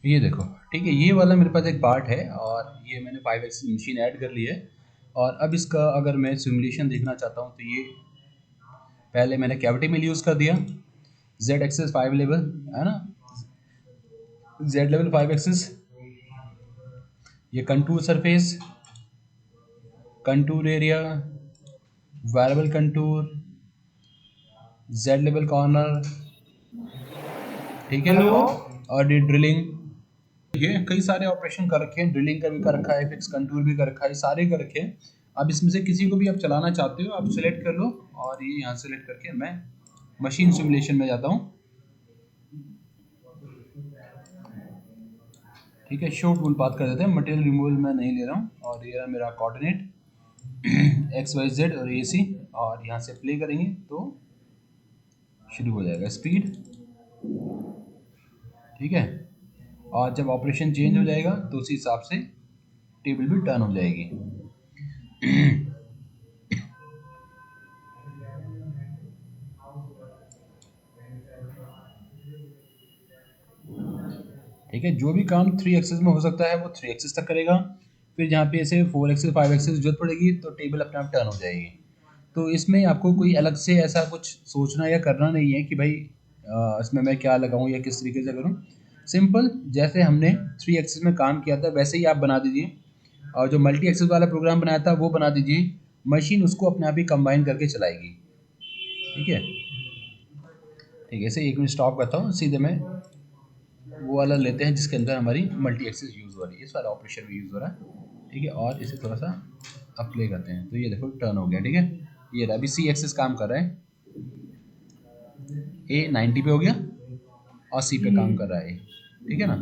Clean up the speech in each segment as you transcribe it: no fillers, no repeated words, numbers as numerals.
ये देखो, ठीक है, ये वाला मेरे पास एक पार्ट है और ये मैंने 5 एक्सिस मशीन ऐड कर ली है। और अब इसका अगर मैं सिमुलेशन देखना चाहता हूँ तो ये पहले मैंने कैविटी मिल यूज़ कर दिया, जेड एक्सिस 5 लेवल है ना, जेड लेवल 5 एक्सिस, ये contour surface, contour area, variable contour, Z level corner, ठीक है। हेलो। और ये ड्रिलिंग, ये कई सारे ऑपरेशन कर रखे हैं, ड्रिलिंग का भी कर रखा है, फिक्स कंटूर भी कर रखा है, सारे कर रखे हैं। अब इसमें से किसी को भी आप चलाना चाहते हो आप सिलेक्ट कर लो, और ये यहाँ सेलेक्ट करके मैं मशीन सिमुलेशन में जाता हूँ। ठीक है, शो टूल पाथ कर देते हैं, मटेरियल रिमूवल मैं नहीं ले रहा हूँ। और ये रहा मेरा कोऑर्डिनेट एक्स वाई जेड और ए सी, और यहाँ से प्ले करेंगे तो शुरू हो जाएगा स्पीड। ठीक है, और जब ऑपरेशन चेंज हो जाएगा तो उसी हिसाब से टेबल भी टर्न हो जाएगी। ठीक है, जो भी काम 3 एक्सेस में हो सकता है वो 3 एक्सेस तक करेगा। फिर जहाँ पे ऐसे 4 एक्सेस 5 एक्सेस जरूरत पड़ेगी तो टेबल अपने आप टर्न हो जाएगी। तो इसमें आपको कोई अलग से ऐसा कुछ सोचना या करना नहीं है कि भाई इसमें मैं क्या लगाऊं या किस तरीके से करूं। सिंपल, जैसे हमने 3 एक्सेस में काम किया था वैसे ही आप बना दीजिए, और जो मल्टी एक्सेस वाला प्रोग्राम बनाया था वो बना दीजिए। मशीन उसको अपने आप ही कंबाइन करके चलाएगी। ठीक है, ठीक है, इसे 1 मिनट स्टॉप करता हूँ, सीधे मैं वो वाला लेते हैं जिसके अंदर हमारी मल्टी एक्सेस यूज़ हो रही है, इस वाला ऑपरेशन भी यूज़ हो रहा है। ठीक है, और इसे थोड़ा सा अप्लाई करते हैं तो ये देखो टर्न हो गया। ठीक है, ये रहा, अभी सी एक्सेस काम कर रहा है, ए 90 पे हो गया और सी पे काम कर रहा है। ठीक है ना,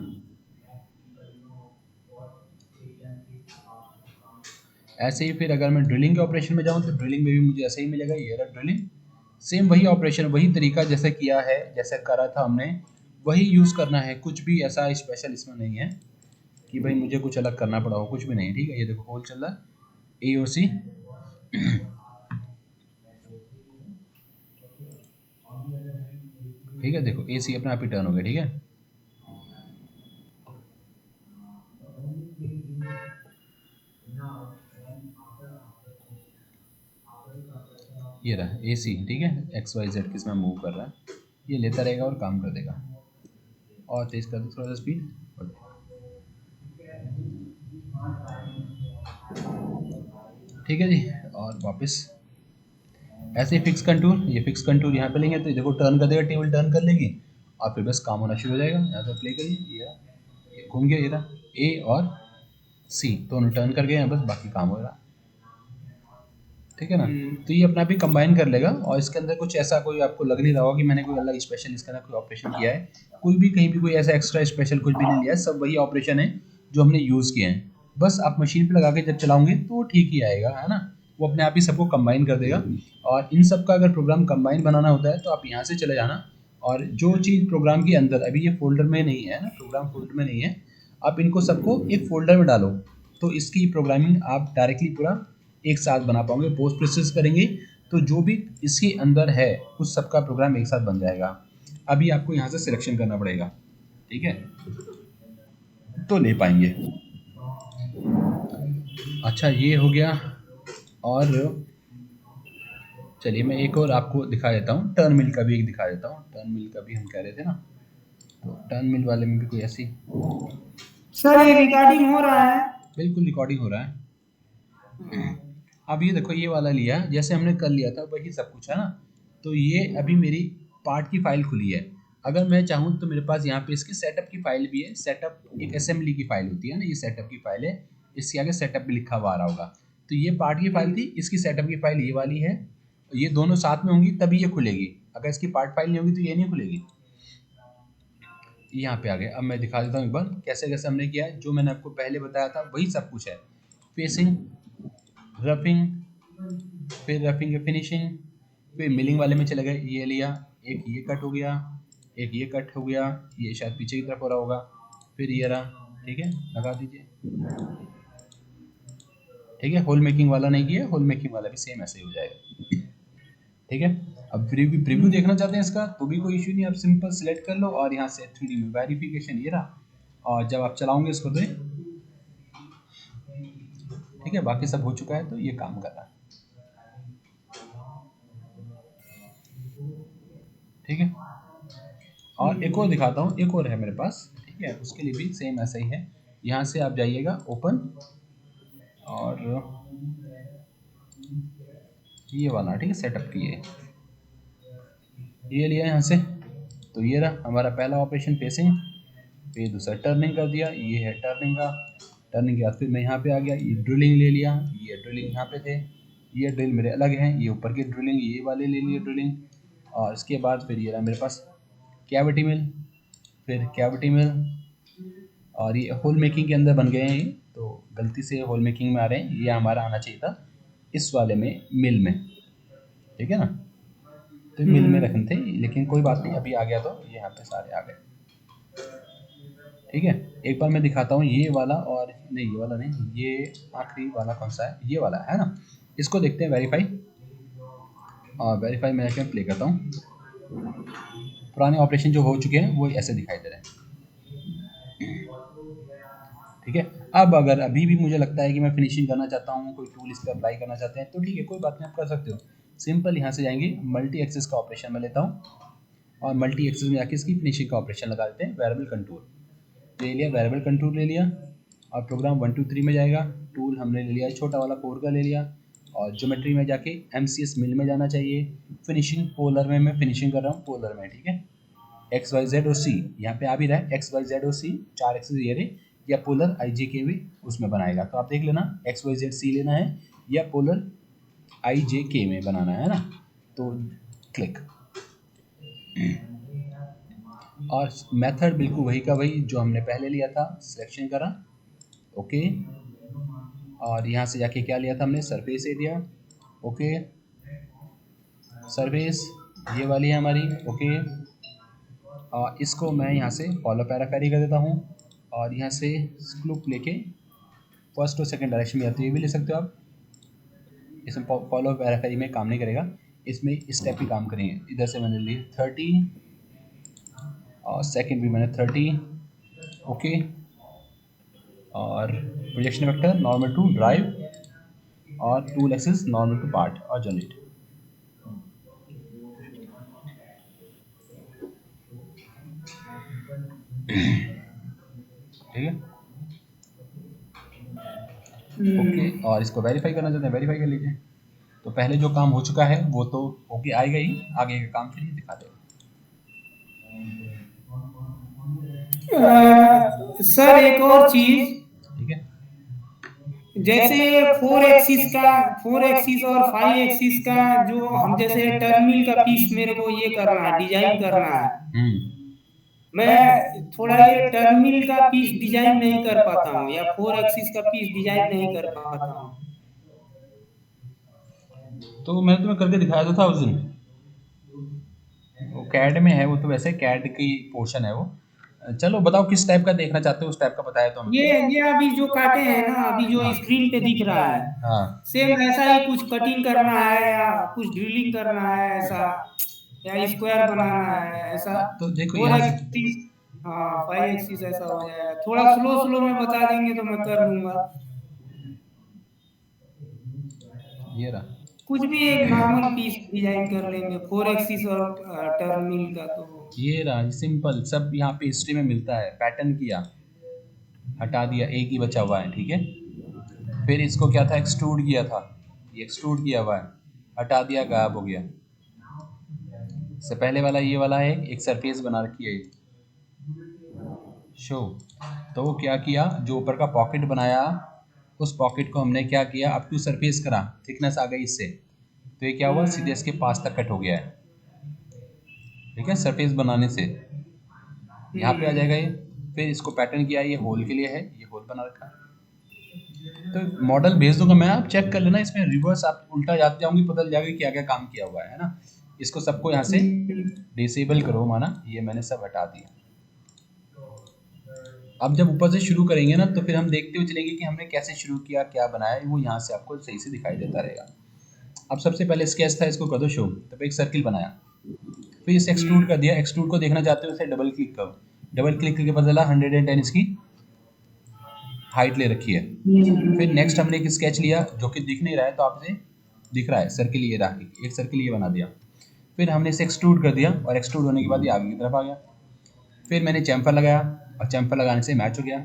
ऐसे ही फिर अगर मैं ड्रिलिंग के ऑपरेशन में जाऊँ तो ड्रिलिंग में भी मुझे ऐसे ही मिलेगा, ये रहा ड्रिलिंग, सेम वही ऑपरेशन वही तरीका जैसे किया है, जैसे करा था हमने वही यूज़ करना है। कुछ भी ऐसा स्पेशल इसमें नहीं है कि भाई मुझे कुछ अलग करना पड़ा हो, कुछ भी नहीं है। ठीक है, ये देखो होल चल रहा है, ए और सी। ठीक है, देखो ए सी अपने आप ही टर्न हो गया। ठीक है, ये रहा ए सी। ठीक है, एक्स वाई जेड किस में मूव कर रहा है, ये लेता रहेगा और काम कर देगा। और तेज कर दो थोड़ा सा स्पीड। ठीक है जी, और वापस ऐसे ही फिक्स कंटूर, ये फिक्स कंटूर यहाँ पे लेंगे तो ये देखो टर्न कर देगा, टेबल टर्न कर लेगी और फिर बस काम होना शुरू हो जाएगा। यहाँ से प्ले करिए, ये घूम गया, ये रहा ए और सी दोनों टर्न कर गए हैं, बस बाकी काम हो रहा। ठीक है ना, तो ये अपना भी कंबाइन कर लेगा और इसके अंदर कुछ ऐसा कोई आपको लग नहीं रहा होगा कि मैंने कोई अलग स्पेशल इसके अंदर कोई ऑपरेशन किया है। कोई भी कहीं भी कोई ऐसा एक्स्ट्रा स्पेशल कुछ भी नहीं लिया है, सब वही ऑपरेशन है जो हमने यूज़ किए हैं। बस आप मशीन पे लगा के जब चलाओगे तो ठीक ही आएगा, है ना, वो अपने आप ही सबको कंबाइन कर देगा। और इन सब का अगर प्रोग्राम कंबाइन बनाना होता है तो आप यहाँ से चले जाना, और जो चीज़ प्रोग्राम के अंदर अभी ये फोल्डर में नहीं है ना, प्रोग्राम फोल्डर में नहीं है, आप इनको सबको एक फोल्डर में डालो, तो इसकी प्रोग्रामिंग आप डायरेक्टली पूरा एक साथ बना पाओगे। पोस्ट प्रोसेस करेंगे तो जो भी इसके अंदर है उस सब का प्रोग्राम एक साथ बन जाएगा। अभी आपको यहाँ से सिलेक्शन करना पड़ेगा, ठीक है, तो ले पाएंगे। अच्छा, ये हो गया। और चलिए मैं एक और आपको दिखा देता हूँ, टर्न मिल का भी एक दिखा देता हूँ। टर्न मिल का भी हम कह रहे थे ना, तो टर्न मिल वाले में भी कोई ऐसी, सर ये रिकॉर्डिंग हो रहा है। बिल्कुल रिकॉर्डिंग हो रहा है। अब ये देखो ये वाला लिया जैसे हमने कर लिया था वही सब कुछ है ना, तो ये अभी मेरी पार्ट की फाइल खुली है। अगर मैं चाहूँ तो मेरे पास यहाँ पे इसकी सेटअप की फाइल भी है। सेटअप एक असेंबली की फाइल होती है ना, ये सेटअप की फाइल है, इसके आगे सेटअप भी लिखा हुआ आ रहा होगा। तो ये पार्ट की फाइल थी, इसकी सेटअप की फाइल ये वाली है। ये दोनों साथ में होंगी तभी ये खुलेगी, अगर इसकी पार्ट फाइल नहीं होगी तो ये नहीं खुलेगी। यहाँ पे आ गए, अब मैं दिखा देता हूँ एक बार कैसे कैसे हमने किया है। जो मैंने आपको पहले बताया था वही सब कुछ है, फेसिंग, रफिंग, फिर रफिंग के फिनिशिंग, फिर मिलिंग वाले में चले गए, ये लिया, एक ये कट हो गया, एक ये कट हो गया, ये शायद पीछे की तरफ हो रहा होगा, फिर ये रहा। ठीक है, लगा दीजिए। ठीक है, होल मेकिंग वाला नहीं किया, होल मेकिंग वाला भी सेम ऐसे ही हो जाएगा। ठीक है, अब प्रीव्यू देखना चाहते हैं इसका तो भी कोई इशू नहीं, आप सिंपल सिलेक्ट कर लो और यहाँ से 3D में वेरिफिकेशन, ये रहा, और जब आप चलाओगे इसको तो ठीक है, बाकी सब हो चुका है, तो ये काम कर रहा है। ठीक है, और एक और दिखाता हूँ, एक और है मेरे पास। ठीक है, उसके लिए भी सेम ऐसा ही है। यहाँ से आप जाइएगा ओपन, और ये वाला, ठीक है, सेटअप की ये लिया यहाँ से। तो ये रहा हमारा पहला ऑपरेशन फेसिंग, फिर दूसरा टर्निंग कर दिया, ये है टर्निंग का। टर्निंग के बाद फिर मैं यहाँ पे आ गया, ये ड्रिलिंग ले लिया, ये ड्रिलिंग यहाँ पे थे, ये ड्रिल मेरे अलग हैं, ये ऊपर की ड्रिलिंग ये वाले ले लिए ड्रिलिंग। और इसके बाद फिर ये रहा मेरे पास कैविटी मिल, फिर कैविटी मिल, और ये होल मेकिंग के अंदर बन गए हैं ये, तो गलती से होल मेकिंग में आ रहे हैं, ये हमारा आना चाहिए था इस वाले में, मिल में। ठीक है ना, तो मिल में रखने थे, लेकिन कोई बात नहीं, अभी आ गया तो ये यहाँ पे सारे आ गए। ठीक है, एक बार मैं दिखाता हूँ ये वाला, और नहीं ये वाला नहीं, ये आखिरी वाला कौन सा है, ये वाला है ना, इसको देखते हैं वेरीफाई। और वेरीफाई में जाके प्ले करता हूँ। पुराने ऑपरेशन जो हो चुके हैं वो ऐसे दिखाई दे रहे हैं। ठीक है, अब अगर अभी भी मुझे लगता है कि मैं फिनिशिंग करना चाहता हूँ, कोई टूल इस पर अप्लाई करना चाहते हैं, तो ठीक है, कोई बात नहीं, आप कर सकते हो। सिंपल यहाँ से जाएंगे, मल्टी एक्सेस का ऑपरेशन में लेता हूँ, और मल्टी एक्सेस में जाके इसकी फिनिशिंग का ऑपरेशन लगा देते हैं। वेरिएबल कंटूर ले लिया, वेरिएबल कंटूर ले लिया, और प्रोग्राम 1 2 3 में जाएगा। टूल हमने ले लिया छोटा वाला 4 का ले लिया, और ज्योमेट्री में जाके MCS मिल में जाना चाहिए। फिनिशिंग पोलर में मैं फिनिशिंग कर रहा हूँ, पोलर में। ठीक है, एक्स वाई जेड और सी यहाँ पे आ भी रहा है, एक्स वाई जेड और सी 4 एक्सेस ये रहे, या पोलर IJK भी उसमें बनाएगा। तो आप देख लेना एक्स वाई जेड सी लेना है या पोलर IJK में बनाना है ना, तो क्लिक। और मेथड बिल्कुल वही का वही जो हमने पहले लिया था, सिलेक्शन करा, ओके। और यहाँ से जाके क्या लिया था हमने, सरफेस एरिया, ओके। सरफेस ये वाली है हमारी, ओके। इसको मैं यहाँ से फॉलो पैराफेरी कर देता हूँ, और यहाँ से स्क्लूप लेके फर्स्ट और सेकंड डायरेक्शन में आती है, ये भी ले सकते हो आप। इसमें फॉलो पैराफेरी में काम नहीं करेगा, इसमें इस टाइप की काम करेंगे। इधर से मैंने ली 30, और सेकंड भी मैंने 30, ओके। और projection vector normal to drive, और tool axis normal to part और जनरेट। ठीक है, ओके। और इसको वेरीफाई करना चाहते हैं, वेरीफाई कर लीजिए। तो पहले जो काम हो चुका है वो तो ओके आएगा ही, आगे का काम चलिए दिखा देगा। सर एक और चीज, ठीक है, जैसे 4 एक्सिस और 5 एक्सिस का जो हम, जैसे टर्मिल का पीस मेरे को ये करना है, डिजाइन करना है। मैं थोड़ा ये टर्मिल का पीस डिजाइन नहीं कर पाता हूँ, या 4 एक्सिस का पीस डिजाइन नहीं कर पाता हूँ। तो मैंने तुम्हें करके दिखाया था उस दिन, वो कैड में है, वो तो वैसे कैड की पोर्शन है वो। चलो बताओ किस टाइप का देखना चाहते हो, उस टाइप का बताया तो ये हमें। ये अभी जो काटे हैं ना, अभी जो स्क्रीन पे दिख रहा है, हाँ, सेम ऐसा ही कुछ कटिंग करना है, या कुछ ड्रिलिंग करना है ऐसा, या स्क्वायर बनाना है ऐसा। तो देखो फोर यहाँ से, एक्सिस हाँ, 5 एक्सिस ऐसा हो जाएगा। थोड़ा स्लो स्लो में बता देंगे तो मैं कर लूंगा। ये रहा, कुछ भी एक नॉर्मल पीस डिजाइन कर लेंगे 4 एक्सिस और टर्मिल का तो। ये रहा सिंपल, सब यहाँ पे हिस्ट्री में मिलता है। पैटर्न किया, हटा दिया, एक ही बचा हुआ है, ठीक है। फिर इसको क्या था, एक्सट्रूड किया था, ये एक्सट्रूड किया हुआ है, हटा दिया, गायब हो गया। इससे पहले वाला ये वाला है, एक सरफेस बना रखी है शो। तो वो क्या किया, जो ऊपर का पॉकेट बनाया, उस पॉकेट को हमने क्या किया, अप टू सरफेस करा, थिकनेस आ गई इससे, तो ये क्या हुआ, सीधे इसके पास तक कट हो गया है। ठीक है, सरफेस बनाने से यहाँ पे आ जाएगा ये। फिर इसको पैटर्न किया, ये होल के लिए है, ये होल बना रखा है। तो मॉडल भेज दूंगा मैं, आप चेक कर लेना, इसमें रिवर्स आप उल्टा जाते जाऊंगी, पता जाएगा कि क्या क्या काम किया हुआ है ना। इसको सबको यहाँ से डिसेबल करो, माना ये मैंने सब हटा दिया। अब जब ऊपर से शुरू करेंगे ना, तो फिर हम देखते हुए चलेंगे कि हमने कैसे शुरू किया, क्या बनाया, वो यहाँ से आपको सही से दिखाई देता रहेगा। अब सबसे पहले स्केच था, इसको कर दो शो। तब एक सर्किल बनाया, फिर इसे एक्सट्रूड कर दिया। एक्सट्रूड को देखना चाहते हो, इसे डबल क्लिक करो, डबल क्लिक करके पता चला 110 इसकी हाइट ले रखी है। फिर नेक्स्ट हमने एक स्केच लिया जो कि दिख नहीं रहा है, तो आपसे दिख रहा है सर्किल, ये रहा, एक सर्किल ये बना दिया। फिर हमने इसे एक्सट्रूड कर दिया और एक्सट्रूड होने के बाद ये आगे की तरफ आ गया। फिर मैंने चैम्फर लगाया और चैम्फर लगाने से मैच हो गया।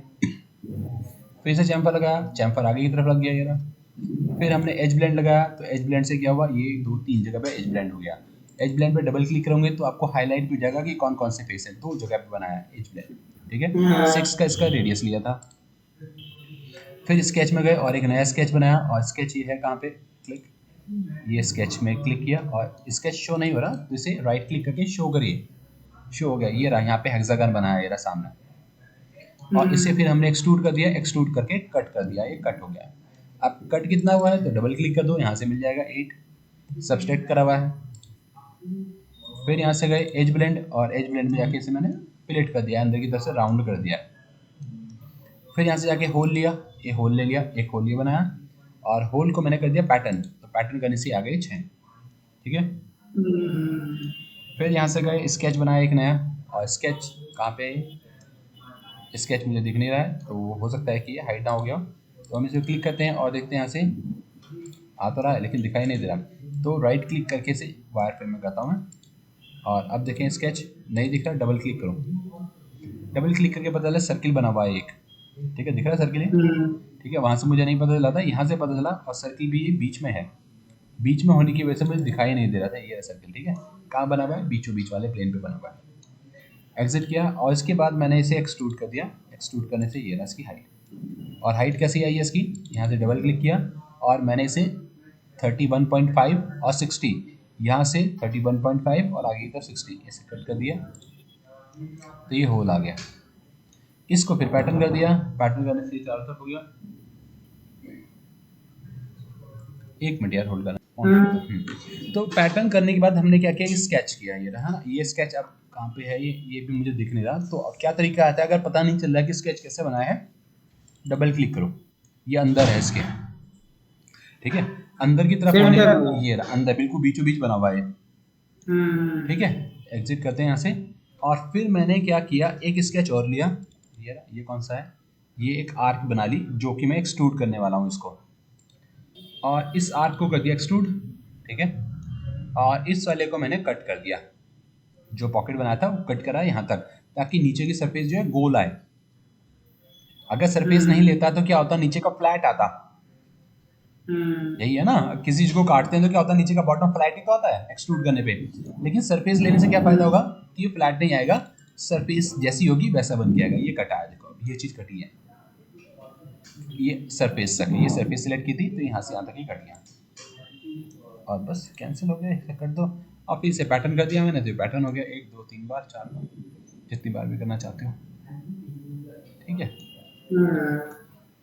फिर से चैम्फर लगाया, चैम्फर आगे की तरफ लग गया ये रहा। फिर हमने एज ब्लेंड लगाया, तो एज ब्लेंड से क्या हुआ, ये 2-3 जगह पे एज ब्लेंड हो गया। एज ब्लेंड पे डबल क्लिक करोगे तो आपको हाईलाइट भी हो जाएगा कि कौन कौन से फेस है, 2 जगह पे बनाया है एज ब्लेंड, ठीक है। 6 का इसका रेडियस लिया था। फिर स्केच में गए और एक नया स्केच बनाया, और स्केच ये है कहाँ पे, क्लिक, ये स्केच में क्लिक किया और स्केच शो नहीं हो रहा तो इसे राइट क्लिक करके शो करिए, शो हो गया, ये रहा, यहाँ पे हेक्सागन बनाया ये रहा सामने। और इसे फिर हमने एक्सट्रूड कर दिया, एक्सट्रूड करके कट कर दिया, ये कट हो गया। अब कट कितना हुआ है तो डबल क्लिक कर दो, यहाँ से मिल जाएगा 8, सब्सट्रैक्ट करा हुआ है। फिर यहाँ से गए एज ब्लेंड, और एज ब्लेंड में जाके इसे मैंने प्लेट कर दिया, अंदर की तरफ से राउंड कर दिया। फिर यहाँ से जाके होल लिया, ये होल ले लिया, एक होल ये बनाया, और होल को मैंने कर दिया पैटर्न, तो पैटर्न करने से आ गए 6, ठीक है। फिर यहाँ से गए स्केच बनाया एक नया, और स्केच कहाँ पे है, स्केच मुझे दिख नहीं रहा है, तो हो सकता है कि ये हाइड ना हो गया, तो हम इसे क्लिक करते हैं और देखते हैं यहाँ से आ तो रहा है लेकिन दिखाई नहीं दे रहा, तो राइट क्लिक करके से वायर फ्रेम में करता हूँ मैं। और अब देखें स्केच नहीं दिख रहा, डबल क्लिक करो, डबल क्लिक करके पता चला सर्किल बना हुआ है एक, ठीक है, दिख रहा है सर्किल है, ठीक है। वहाँ से मुझे नहीं पता चला था, यहाँ से पता चला, और सर्किल भी ये बीच में है, बीच में होने की वजह से मुझे दिखाई नहीं दे रहा था ये सर्किल, ठीक है। कहाँ बना हुआ है, बीचों बीच वाले प्लेन पे बना हुआ है। एग्जिट किया और इसके बाद मैंने इसे एक्सट्रूड कर दिया, एक्सट्रूड करने से ये रहा इसकी हाइट, और हाइट कैसी आई है इसकी, यहाँ से डबल क्लिक किया और मैंने इसे 31.5 और 60, यहाँ से 31.5 और आगे की तरफ 60 ऐसे कट कर दिया, तो ये होल आ गया। इसको फिर पैटर्न कर दिया, पैटर्न करने से चारों तरफ हो गया। एक मिनट यार होल्ड करना। तो पैटर्न करने के बाद हमने क्या किया, स्केच किया, ये रहा, ये स्केच अब कहाँ पे है, ये भी मुझे दिख नहीं रहा। तो अब क्या तरीका आता है, अगर पता नहीं चल रहा कि स्केच कैसे बनाया है, डबल क्लिक करो, ये अंदर है इसके, ठीक है, अंदर की तरफ होने, ये रहा अंदर, बिल्कुल बीचों बीच बना हुआ है, ठीक है। एग्जिट करते हैं यहाँ से, और फिर मैंने क्या किया, एक स्केच और लिया, ये रहा, ये कौन सा है, ये एक आर्क बना ली जो कि मैं एक्सट्रूड करने वाला हूँ इसको, और इस आर्क को कर दिया एक्सट्रूड, ठीक है। और इस वाले को मैंने कट कर दिया, जो पॉकेट बनाया था वो कट करा यहाँ तक, ताकि नीचे की सरफेस जो है गोल आए। अगर सरफेस नहीं लेता तो क्या होता, नीचे का फ्लैट आता, यही है ना, किसी चीज को काटते हैं तो क्या होता है, नीचे का बॉटम फ्लैट ही तो आता है एक्सट्रूड करने पे। लेकिन सरफेस लेने से क्या फायदा होगा कि ये फ्लैट नहीं आएगा, सरफेस जैसी होगी वैसा बन के आएगा। ये कटा है, देखो ये चीज कटी है, ये सरफेस तक, ये सरफेस सिलेक्ट की थी तो यहाँ से यहाँ तक ही कट गया, और बस कैंसिल हो गया, इसे कर दो। और फिर इसे पैटर्न कर दिया मैंने, तो पैटर्न हो गया 1 2 3 बार 4 बार, जितनी बार भी करना चाहते हो, ठीक है।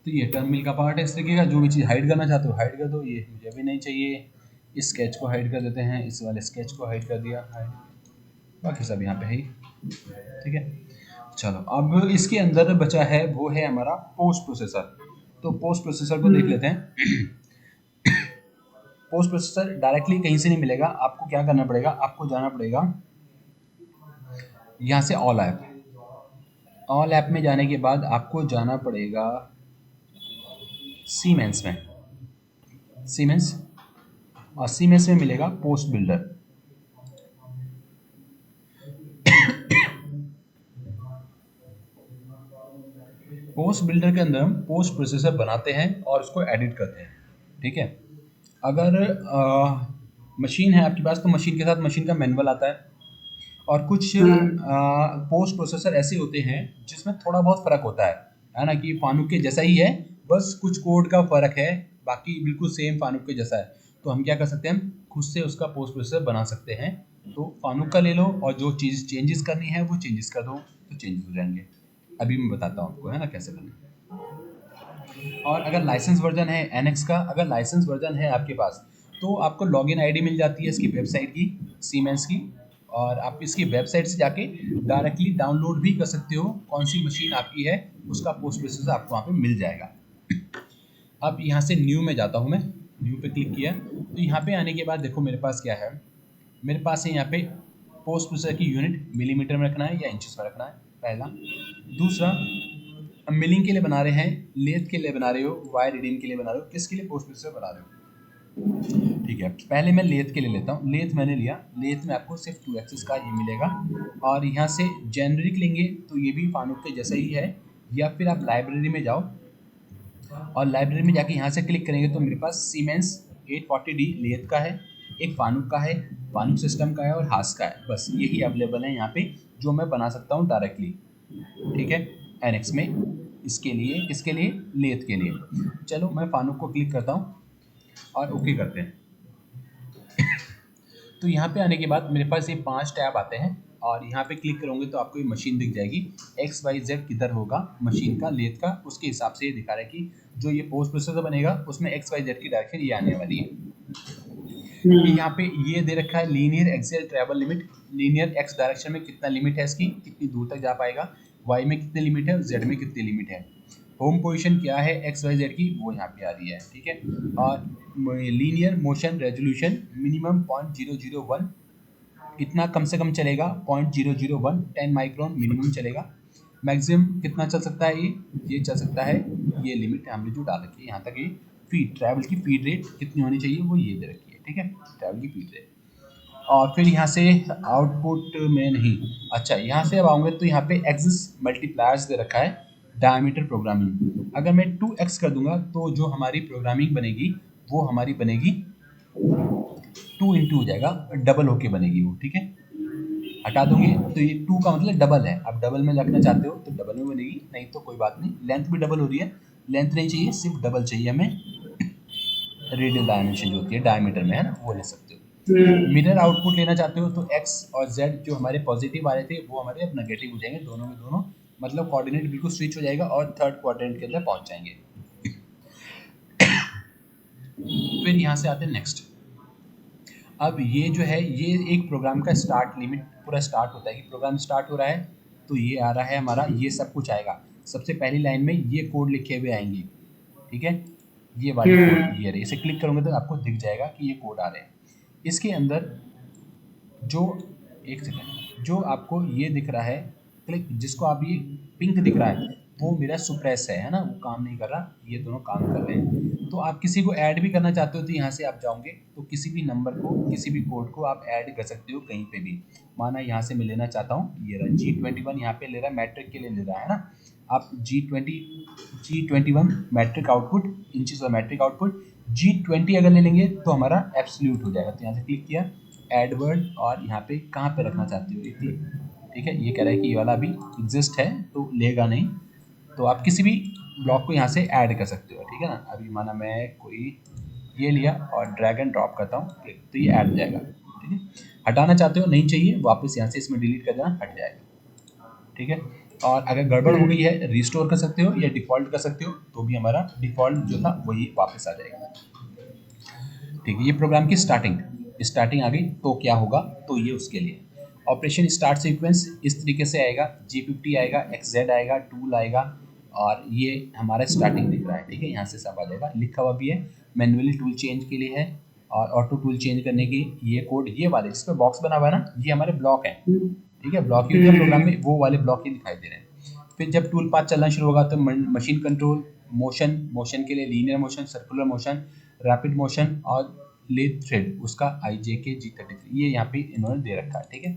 तो ये टर्न मिल का पार्ट है इस तरीके का, जो भी चीज़ हाइड करना चाहते हो हाइड कर दो, ये मुझे भी नहीं चाहिए, इस स्केच को हाइड कर देते हैं, इस वाले स्केच को हाइड कर दिया, हाइड, बाकी सब यहाँ पे है ही, ठीक है। चलो अब इसके अंदर बचा है वो है हमारा पोस्ट प्रोसेसर, तो पोस्ट प्रोसेसर को देख लेते हैं। पोस्ट प्रोसेसर डायरेक्टली कहीं से नहीं मिलेगा, आपको क्या करना पड़ेगा, आपको जाना पड़ेगा यहाँ से ऑल ऐप, ऑल ऐप में जाने के बाद आपको जाना पड़ेगा सीमेंस में, सीमेंस, और सीमेंस में मिलेगा पोस्ट बिल्डर। पोस्ट बिल्डर के अंदर हम पोस्ट प्रोसेसर बनाते हैं और उसको एडिट करते हैं, ठीक है। अगर मशीन है आपके पास तो मशीन के साथ मशीन का मैनुअल आता है, और कुछ पोस्ट प्रोसेसर ऐसे होते हैं जिसमें थोड़ा बहुत फ़र्क होता है ना, कि फानुक के जैसा ही है, बस कुछ कोड का फ़र्क है, बाकी बिल्कुल सेम फानुक के जैसा है। तो हम क्या कर सकते हैं, खुद से उसका पोस्ट प्रोसेसर बना सकते हैं। तो फानुक का ले लो और जो चीज़ चेंजेस करनी है वो चेंजेस कर दो, तो चेंजेस हो जाएंगे। अभी मैं बताता हूँ आपको, है ना, कैसे करना। और अगर लाइसेंस वर्जन है एनएक्स का, अगर लाइसेंस वर्जन है आपके पास, तो आपको लॉगिन आईडी मिल जाती है इसकी वेबसाइट की, सीमेंस की, और आप इसकी वेबसाइट से जाके डायरेक्टली डाउनलोड भी कर सकते हो, कौन सी मशीन आपकी है उसका पोस्ट प्रोसेसर आपको वहाँ पे मिल जाएगा। अब यहाँ से न्यू में जाता हूँ मैं, न्यू पे क्लिक किया, तो यहाँ पे आने के बाद देखो मेरे पास क्या है, मेरे पास है यहाँ पे पोस्ट प्रोसेसर की यूनिट मिलीमीटर में रखना है या इंचेस में रखना है, पहला। दूसरा, मिलिंग के लिए बना रहे हैं, लेथ के लिए बना रहे हो, वायर रीडिंग के लिए बना रहे हो, किसके लिए पोस्ट प्रोसेसर बना रहे हो। ठीक है, पहले मैं लेथ के लिए लेता हूँ। लेथ मैंने लिया, लेथ में आपको सिर्फ 2 एक्सिस का ये मिलेगा। और यहाँ से जेनरिक लेंगे तो ये भी फानुक के जैसा ही है, या फिर आप लाइब्रेरी में जाओ और लाइब्रेरी में जाके यहाँ से क्लिक करेंगे तो मेरे पास सीमेंस 840D लेथ का है, एक फानुक का है, फानुक सिस्टम का है और हास का है। बस यही अवेलेबल है यहाँ पे जो मैं बना सकता हूँ डायरेक्टली। ठीक है, एनएक्स में इसके लिए लेथ के लिए। चलो मैं फानुक को क्लिक करता हूँ और ओके करते हैं। तो यहाँ पे आने के बाद मेरे पास ये 5 टैब आते हैं और यहाँ पे क्लिक करोगे तो आपको ये मशीन दिख जाएगी। एक्स वाई जेड किधर होगा मशीन का, लेथ का, उसके हिसाब से ये दिखा रहा है कि जो ये पोस्ट प्रोसेसर बनेगा उसमें एक्स वाई जेड की डायरेक्शन ये आने वाली है। यहाँ पे ये दे रखा है linear axial travel limit, linear x direction में कितना लिमिट है इसकी, कितनी दूर तक जा पाएगा, वाई में कितनी लिमिट है और जेड में कितनी लिमिट है। होम पोजीशन क्या है एक्स वाई जेड की वो यहाँ पे आ रही है। ठीक है, और लीनियर मोशन रेजोल्यूशन मिनिमम 0.001, इतना कम से कम चलेगा 0.001, 10 माइक्रोन मिनिमम चलेगा। मैक्सिमम कितना चल सकता है ये चल सकता है, ये लिमिट हमने जो डाल रखी है यहाँ तक। ये फीड ट्रैवल की फीड रेट कितनी होनी चाहिए वो ये दे रखी है। ठीक है, ट्रैवल की फीड रेट। और फिर यहाँ से आउटपुट में नहीं, अच्छा यहाँ से अब आऊँगे तो यहाँ पे एक्सिस मल्टीप्लायर्स दे रखा है, डायमीटर प्रोग्रामिंग। अगर मैं 2x कर दूंगा तो जो हमारी प्रोग्रामिंग बनेगी वो हमारी बनेगी 2 इंटू हो जाएगा, डबल होके बनेगी वो। ठीक है, हटा दोगे तो ये 2 का मतलब डबल है। अब डबल में रखना चाहते हो तो डबल में बनेगी, नहीं तो कोई बात नहीं। लेंथ भी डबल हो रही है, लेंथ नहीं चाहिए, सिर्फ डबल चाहिए हमें। रेडियल डायमेंशन जो होती है डायमीटर में है ना, वो ले सकते हो। मिरर आउटपुट लेना चाहते हो तो x और z जो हमारे पॉजिटिव आ रहे थे वो हमारे अब नेगेटिव हो जाएंगे, दोनों में दोनों, मतलब कोऑर्डिनेट बिल्कुल स्विच हो जाएगा और थर्ड क्वाड्रेंट के अंदर पहुंच जाएंगे। फिर यहाँ से आते हैं नेक्स्ट। अब ये जो है ये एक प्रोग्राम का स्टार्ट लिमिट पूरा स्टार्ट होता है कि प्रोग्राम स्टार्ट हो रहा है तो ये आ रहा है हमारा, ये सब कुछ आएगा। सबसे पहली लाइन में ये कोड लिखे हुए आएंगे। ठीक है, ये वाली कोड ये रही, इसे क्लिक करोगे तो आपको दिख जाएगा कि ये कोड आ रहे हैं। इसके अंदर जो एक सेकेंड जो आपको ये दिख रहा है क्लिक, जिसको आप ये पिंक दिख रहा है वो मेरा सुप्रेस है ना, वो काम नहीं कर रहा, ये दोनों काम कर रहे हैं। तो आप किसी को ऐड भी करना चाहते हो तो यहाँ से आप जाओगे तो किसी भी नंबर को, किसी भी कोड को आप ऐड कर सकते हो कहीं पे भी। माना यहाँ से मैं लेना चाहता हूँ, ये रहा G21 यहाँ पे ले रहा है, मैट्रिक के लिए ले रहा है ना। आप G21 मैट्रिक आउटपुट, इंचेस और मैट्रिक आउटपुट, G20 अगर ले लेंगे तो हमारा एब्सोल्यूट हो जाएगा। तो यहाँ से क्लिक किया, ऐड वर्ड, और यहाँ पे कहाँ पे रखना चाहते हो एक क्लिक। ठीक है, ये कह रहा है कि ये वाला अभी एग्जिस्ट है तो लेगा नहीं, तो आप किसी भी ब्लॉक को यहाँ से ऐड कर सकते हो। ठीक है ना, अभी माना मैं कोई ये लिया और ड्रैग एंड ड्रॉप करता हूँ क्लिक, तो ये ऐड हो जाएगा। ठीक है, हटाना चाहते हो नहीं चाहिए, वापस यहाँ से इसमें डिलीट कर देना, हट जाएगा। ठीक है, और अगर गड़बड़ हो गई है रिस्टोर कर सकते हो या डिफ़ॉल्ट कर सकते हो, तो भी हमारा डिफ़ॉल्ट जो था वही वापस आ जाएगा। ठीक है, ये प्रोग्राम की स्टार्टिंग आ गई तो क्या होगा, तो ये उसके लिए ऑपरेशन स्टार्ट सीक्वेंस इस तरीके से आएगा, G50 आएगा, XZ आएगा, टूल आएगा, और ये हमारा स्टार्टिंग दिख रहा है। ठीक है, यहाँ से सब आ जाएगा, लिखा हुआ भी है मैनुअली टूल चेंज के लिए है, और ऑटो टूल चेंज करने की ये कोड, ये वाले जिस पर बॉक्स बना हुआ है ना, ये हमारे ब्लॉक है। ठीक है, ब्लॉक ही प्रोग्राम में वो वाले ब्लॉक ही दिखाई दे रहे हैं। फिर जब टूल पाथ चलना शुरू होगा तो मशीन कंट्रोल, मोशन के लिए linear motion, circular motion, rapid motion, और लेथ थ्रेड उसका IJK G33 ये यहाँ पे इन्होंने दे रखा है। ठीक है,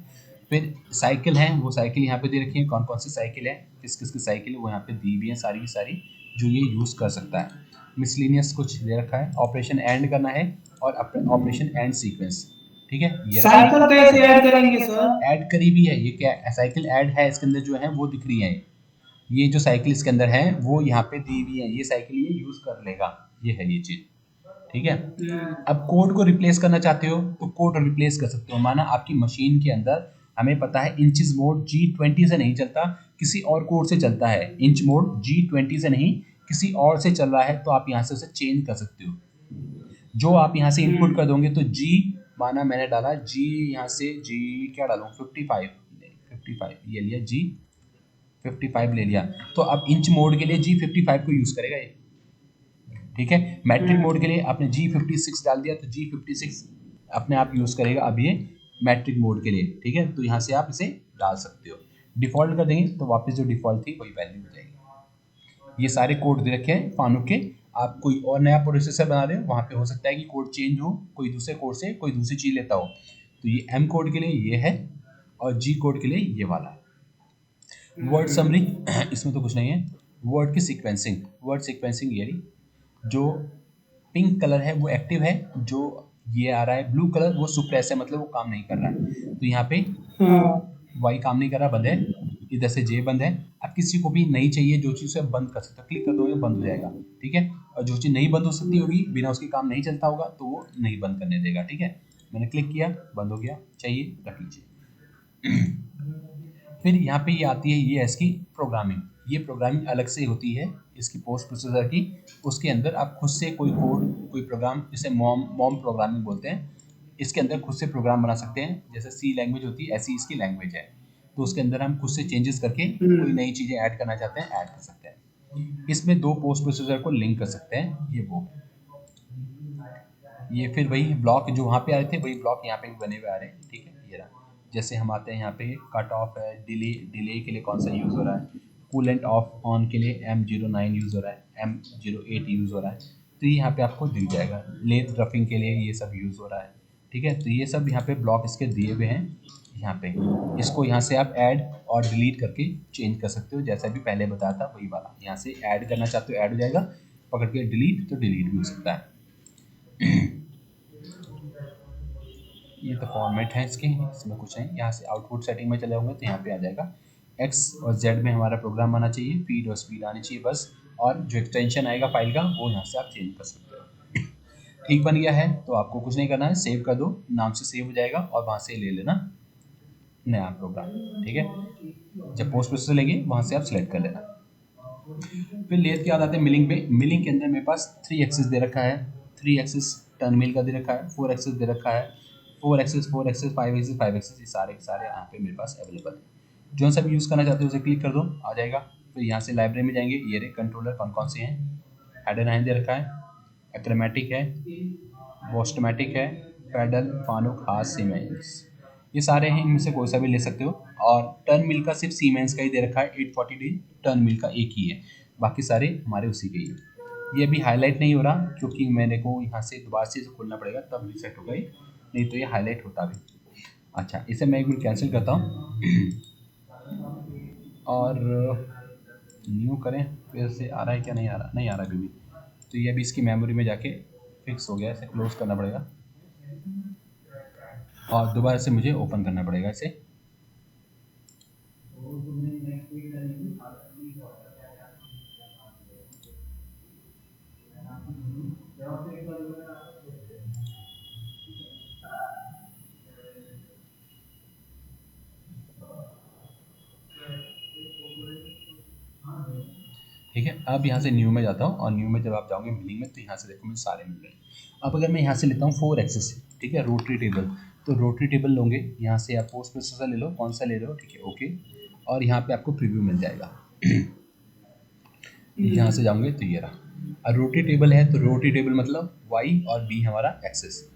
फिर साइकिल है, वो साइकिल यहाँ पे दे रखी है, कौन कौन सी साइकिल है, किस किस की साइकिल है वो यहाँ पे दी भी है सारी की सारी जो ये यूज़ कर सकता है। मिसलिनियस कुछ दे रखा है, ऑपरेशन एंड करना है और ऑपरेशन एंड सीक्वेंस। ठीक है, ये साइकिल कैसे ऐड करेंगे सर? ऐड करी भी है, ये क्या साइकिल ऐड है इसके अंदर जो है वो दिख रही है, ये जो साइकिल इसके अंदर है वो यहाँ पे दी हुई है, ये साइकिल ये यूज़ कर लेगा, ये है ये चीज़। ठीक है, अब कोड को रिप्लेस करना चाहते हो तो कोड रिप्लेस कर सकते हो। माना आपकी मशीन के अंदर हमें पता है इंचेस मोड G20 से नहीं चलता, किसी और कोड से चलता है, इंच मोड G20 से नहीं किसी और से चल रहा है, तो आप यहाँ से उसे चेंज कर सकते हो। जो आप यहाँ से इनपुट कर दोगे तो G, माना मैंने डाला G, यहाँ से G क्या डालूँ 55 ये लिया G55 ले लिया, तो अब इंच मोड के लिए G55 को यूज़ करेगा ये। ठीक है, मैट्रिक मोड के लिए आपने G56 डाल दिया तो G56 अपने आप यूज़ करेगा अब ये मैट्रिक मोड के लिए। ठीक है, तो यहाँ से आप इसे डाल सकते हो। डिफ़ॉल्ट कर देंगे तो वापस जो डिफ़ॉल्ट थी वही वैल्यू हो जाएगी। ये सारे कोड दे रखे हैं फानुक के। आप कोई और नया प्रोसेसर बना रहे हो, वहाँ पे हो सकता है कि कोड चेंज हो, कोई दूसरे कोड से कोई दूसरी चीज़ लेता हो। तो ये एम कोड के लिए ये है और जी कोड के लिए ये वाला है। वर्ड समरी इसमें तो कुछ नहीं है। वर्ड की सीक्वेंसिंग, वर्ड सीक्वेंसिंग ये रही। जो पिंक कलर है वो एक्टिव है, जो ये आ रहा है ब्लू कलर वो सुप्रेस है, मतलब वो काम नहीं कर रहा है। तो यहाँ पे हाँ वाई काम नहीं कर रहा, बंद है। इधर से जे बंद है। अब किसी को भी नहीं चाहिए जो चीज़ से बंद कर सकते हो, क्लिक कर दोगे बंद हो जाएगा, ठीक है। और जो चीज़ नहीं बंद हो सकती होगी, बिना उसके काम नहीं चलता होगा, तो वो नहीं बंद करने देगा, ठीक है। मैंने क्लिक किया, बंद हो गया, चाहिए रख लीजिए। फिर यहाँ पे ये आती है, ये इसकी प्रोग्रामिंग। ये प्रोग्रामिंग अलग से होती है इसकी पोस्ट प्रोसेसर की। उसके अंदर आप खुद से कोई कोड, कोई प्रोग्राम, जिसे मॉम प्रोग्रामिंग बोलते हैं, इसके अंदर खुद से प्रोग्राम बना सकते हैं। जैसे सी लैंग्वेज होती है, ऐसी इसकी लैंग्वेज है। तो उसके अंदर हम खुद से चेंजेस करके कोई नई चीज़ें ऐड करना चाहते हैं, ऐड कर सकते हैं। इसमें दो पोस्ट प्रोसेसर को लिंक कर सकते हैं, ये वो। ये फिर वही ब्लॉक जो वहाँ पे आ रहे थे, वही ब्लॉक यहाँ पे भी बने हुए आ रहे हैं, ठीक है। ये रहा। जैसे हम आते हैं यहाँ पे, कट ऑफ है, डिले, डिले के लिए कौन सा यूज़ हो रहा है, कूलेंट ऑफ ऑन के लिए M09 यूज़ हो रहा है, M08 यूज़ हो रहा है। तो ये यहाँ पे आपको दिख जाएगा। लेथ रफिंग के लिए ये सब यूज़ हो रहा है, ठीक है। तो ये सब यहाँ पे ब्लॉक इसके दिए हुए हैं यहाँ पे। इसको यहाँ से आप ऐड और डिलीट करके चेंज कर सकते हो, जैसा भी पहले बताया था वही वाला। यहाँ से ऐड करना चाहते हो ऐड हो जाएगा, पकड़ के डिलीट तो डिलीट भी हो सकता है। ये तो फॉर्मेट है इसके, इसमें कुछ नहीं। यहाँ से आउटपुट सेटिंग में चले जाओगे तो यहाँ पे आ जाएगा एक्स और जेड में हमारा प्रोग्राम आना चाहिए, फीड और स्पीड आनी चाहिए बस। और जो एक्सटेंशन आएगा फाइल का वो यहाँ से आप चेंज कर सकते हो। ठीक बन गया है तो आपको कुछ नहीं करना है, सेव कर दो, नाम से सेव हो जाएगा और वहाँ से ले लेना नया प्रोग्राम, ठीक है। जब पोस्ट प्रोसेसर लेंगे वहाँ से आप सिलेक्ट कर लेना। फिर लेयर के बाद आते हैं मिलिंग पे। मिलिंग के अंदर मेरे पास 3 एक्सिस दे रखा है। 3 एक्सिस टर्न मिल का दे रखा है, 4 एक्सिस दे रखा है, 4 एक्सिस 4 एक्सिस 5 एक्सिस 5 एक्सिस, ये सारे के सारे यहाँ पे मेरे पास अवेलेबल है। जो सा भी यूज़ करना चाहते हो उसे क्लिक कर दो, आ जाएगा। फिर यहाँ से लाइब्रेरी में जाएंगे, ये रहे कंट्रोलर कौन कौन से हैं। हेडर 9 दे रखा है, एक्रोमेटिक है, वोस्टमेटिक है, पैडल, फानुक, हाथ, सीमेंस, ये सारे हैं। इनमें से कोई सा भी ले सकते हो। और टर्न मिल का सिर्फ सीमेंस का ही दे रखा है, 840D टर्न मिल का एक ही है, बाकी सारे हमारे उसी के ही है। ये अभी हाईलाइट नहीं हो रहा क्योंकि मेरे को यहाँ से दोबारा से खोलना पड़ेगा, तब रिसेट होगा ये, नहीं तो ये हाईलाइट होता भी। अच्छा, इसे मैं एक मिनट कैंसिल करता हूँ और न्यू करें। फिर से आ रहा है क्या, नहीं आ रहा, नहीं आ रहा अभी भी। तो ये अभी इसकी मेमोरी में जाके फिक्स हो गया, इसे क्लोज करना पड़ेगा और दोबारा से मुझे ओपन करना पड़ेगा इसे। ठीक है, अब यहाँ से न्यू में जाता हूँ और न्यू में जब आप जाओगे मिलिंग में तो यहाँ से देखो मुझे सारे मिल रहे हैं। अब अगर मैं यहाँ से लेता हूँ 4 एक्सिस, ठीक है, रोटरी टेबल, तो रोटरी टेबल लोगे। यहाँ से आप पोस्ट प्रोसेसर ले लो, कौन सा ले रहे हो, ठीक है, ओके। और यहाँ पे आपको प्रीव्यू मिल जाएगा। यहाँ से जाओगे तो ये रहा। और रोटरी टेबल है तो रोटरी टेबल मतलब वाई और बी हमारा एक्सेस।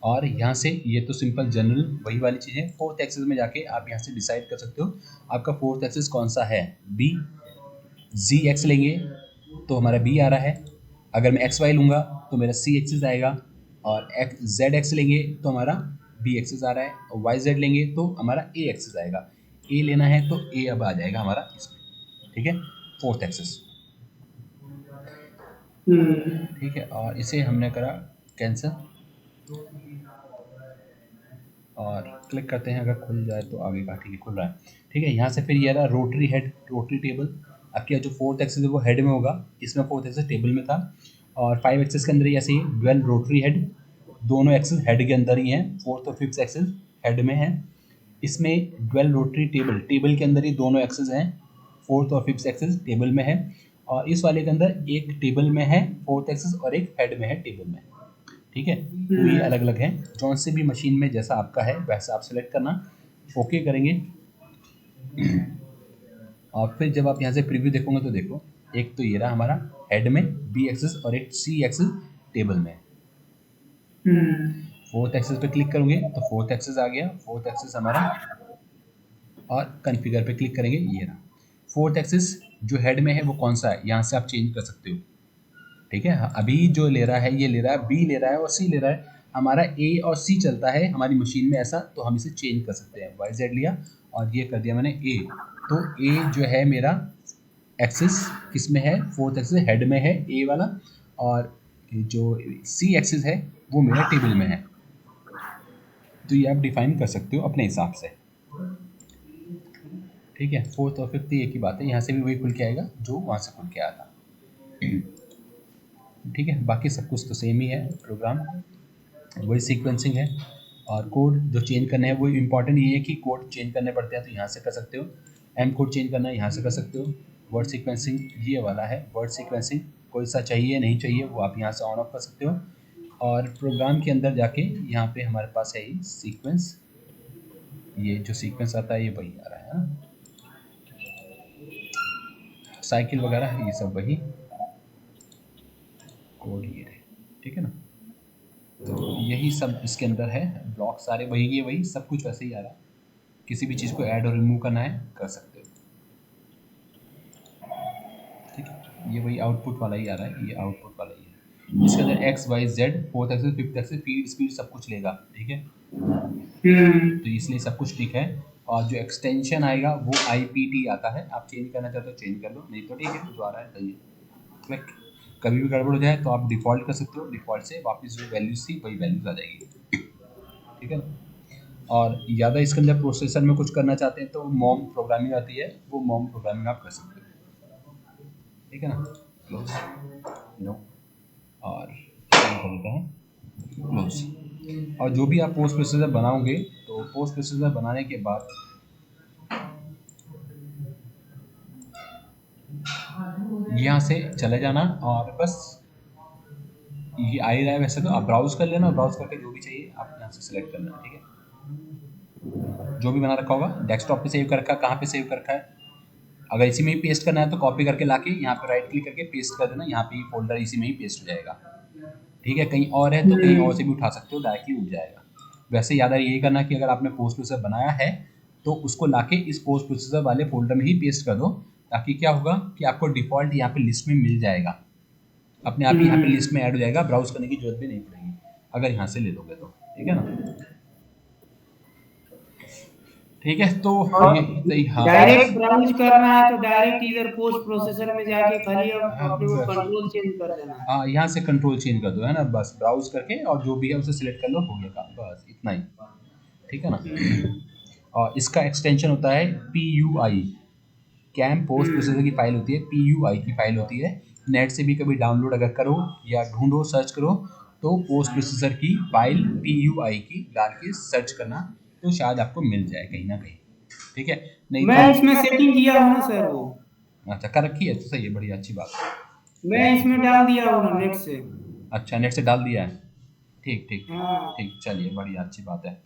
और यहाँ से ये तो सिंपल जनरल वही वाली चीज़ है। 4th एक्सेस में जाके आप यहाँ से डिसाइड कर सकते हो आपका 4th एक्सेस कौन सा है। बी, जी एक्स लेंगे तो हमारा बी आ रहा है। अगर मैं एक्स वाई लूँगा तो मेरा सी एक्सिस आएगा। और एक्स जेड एक्स लेंगे तो हमारा बी एक्सिस आ रहा है। और वाई जेड लेंगे तो हमारा ए एक्सिस आएगा। ए लेना है तो ए अब आ जाएगा हमारा इसमें, ठीक है, 4th एक्सिस, ठीक है। और इसे हमने करा कैंसिल और क्लिक करते हैं, अगर खुल जाए तो आगे का, ठीक है, खुल रहा है, ठीक है। यहाँ से फिर ये रहा रोटरी हेड, रोटरी टेबल। आपके जो 4th एक्सिस है वो हेड में होगा, इसमें 4th एक्सिस टेबल में था। और 5 एक्सिस के अंदर ही ऐसे ही ड्वेल रोटरी हेड, दोनों एक्सिस हेड के अंदर ही हैं। 4th और 5th एक्सिस हेड में है। इसमें ड्वेल रोटरी टेबल, टेबल के अंदर ही दोनों एक्सिस हैं, 4th और 5th एक्सिस टेबल में है। और इस वाले के अंदर एक टेबल में है 4th एक्सिस और एक हेड में है टेबल में, ठीक है। तो ये अलग अलग है, जौन से भी मशीन में जैसा आपका है वैसा आप सेलेक्ट करना, ओके करेंगे। और फिर जब आप यहाँ से प्रीव्यू देखोगे तो देखो, एक तो ये रहा हमारा हेड में बी एक्सिस और एक सी एक्सिस टेबल में। 4th एक्सिस पे क्लिक करोगे तो 4th एक्सिस आ गया। 4th एक्सिस हमारा और कॉन्फ़िगर पे क्लिक करेंगे, ये रहा। फोर्थ एक्सिस जो हेड में है वो कौन सा है, यहाँ से आप चेंज कर सकते हो। ठीक है, अभी जो ले रहा है, ये ले रहा है, बी ले रहा है और सी ले रहा है। हमारा ए और सी चलता है हमारी मशीन में ऐसा, तो हम इसे चेंज कर सकते हैं। वाई जेड लिया और ये कर दिया मैंने ए, तो ए जो है मेरा एक्सिस किस में है, फोर्थ एक्सिस हेड में है ए वाला, और जो सी एक्सिस है वो मेरा टेबल में है। तो ये आप डिफाइन कर सकते हो अपने हिसाब से। ठीक है, फोर्थ और फिफ्थ एक ही बात है, यहाँ से भी वही खुल के आएगा जो वहाँ से खुल के आया था। ठीक है, बाकी सब कुछ तो सेम ही है, प्रोग्राम वही सीक्वेंसिंग है। और कोड जो चेंज करने हैं वो इम्पॉर्टेंट ये है कि कोड चेंज करने पड़ते हैं तो यहाँ से कर सकते हो। एम कोड चेंज करना है यहाँ से कर सकते हो। वर्ड सीक्वेंसिंग ये वाला है, वर्ड सीक्वेंसिंग कोई सा चाहिए नहीं चाहिए वो आप यहाँ से ऑन ऑफ कर सकते हो। और प्रोग्राम के अंदर जाके यहाँ पे हमारे पास है ही सीक्वेंस, ये जो सीक्वेंस आता है ये वही आ रहा है ना, साइकिल वगैरह ये सब वही कोड ये रहे। ठीक है ना, तो यही सब इसके अंदर है, ब्लॉक सारे वही, ये वही सब कुछ वैसे ही आ रहा है। किसी भी चीज़ को ऐड और रिमूव करना है कर सकते हो। ठीक है, ये वही आउटपुट वाला ही आ रहा है, ये आउटपुट वाला ही है। इसके अंदर X Y Z fourth axis fifth axis feed speed सब कुछ लेगा। ठीक है, तो इसलिए सब कुछ ठीक है। और जो एक्सटेंशन आएगा वो IPT आता है, आप चेंज करना चाहते हो चेंज कर लो, नहीं तो ठीक है जो आ रहा है सही है। कभी भी गड़बड़ हो जाए तो आप डिफ़ॉल्ट कर सकते हो, डिफ़ॉल्ट से वापस जो वैल्यूज थी वही वैल्यूज आ जाएगी। ठीक है ना, और ज़्यादा इसके अंदर प्रोसेसर में कुछ करना चाहते हैं तो मॉम प्रोग्रामिंग आती है, वो मॉम प्रोग्रामिंग आप कर सकते हो। ठीक है ना, क्लोज नो, और कर देता है क्लोज। और जो भी आप पोस्ट प्रोसेसर बनाओगे तो पोस्ट प्रोसेसर बनाने के बाद यहाँ से चले जाना और बस ये आ ही रहा है वैसे तो आप ब्राउज कर लेना, ब्राउज करके जो भी चाहिए आप यहाँ से सिलेक्ट करना। ठीक है, जो भी बना रखा होगा डेस्कटॉप पे सेव कर रखा है, कहाँ पे सेव कर रखा है, अगर इसी में ही पेस्ट करना है तो कॉपी करके लाके यहाँ पे राइट क्लिक करके पेस्ट कर देना, यहाँ पे ही फोल्डर इसी में ही पेस्ट हो जाएगा। ठीक है, कहीं और है तो कहीं और से भी उठा सकते हो, डायरेक्टली उठ जाएगा। वैसे याद यही करना कि अगर आपने पोस्ट प्रोसेसर बनाया है तो उसको लाके इस पोस्ट प्रोसेसर वाले फोल्डर में ही पेस्ट कर दो, ताकि क्या होगा कि आपको डिफ़ॉल्ट यहाँ पे लिस्ट में मिल जाएगा, अपने आप ही यहाँ पे लिस्ट में ऐड हो जाएगा, ब्राउज करने की जरूरत भी नहीं पड़ेगी अगर यहाँ से ले लोगे तो। ठीक है ना, ठीक है, तो ये सही। हाँ डायरेक्ट ब्राउज करना है तो डायरेक्ट इधर पोस्ट प्रोसेसर में जाके खाली हाँ अपने को बस, कंट्रोल चेंज कर देना है। हाँ यहाँ से कंट्रोल चेंज कर दो, है ना, बस ब्राउज करके और जो भी है उसे सिलेक्ट कर लो, हो गया काम, बस इतना ही। ठीक है ना, और इसका एक्सटेंशन होता है PUI, कैम पोस्ट प्रोसेसर की फाइल होती है, PUI की फाइल होती है। नेट से भी कभी डाउनलोड अगर करो या ढूंढो सर्च करो तो पोस्ट प्रोसेसर की फाइल PUI की डाल के सर्च करना, तो शायद आपको मिल जाए कहीं ना कहीं। ठीक है, नहीं मैं तो इसमें सेटिंग किया हूँ ना सर वो, अच्छा कर रखी है तो सही है, बढ़िया अच्छी बात है। मैं इसमें डाल दिया हूँ ना नेट से। अच्छा नेट से डाल दिया है, ठीक ठीक हाँ। ठीक, चलिए बढ़िया अच्छी बात है।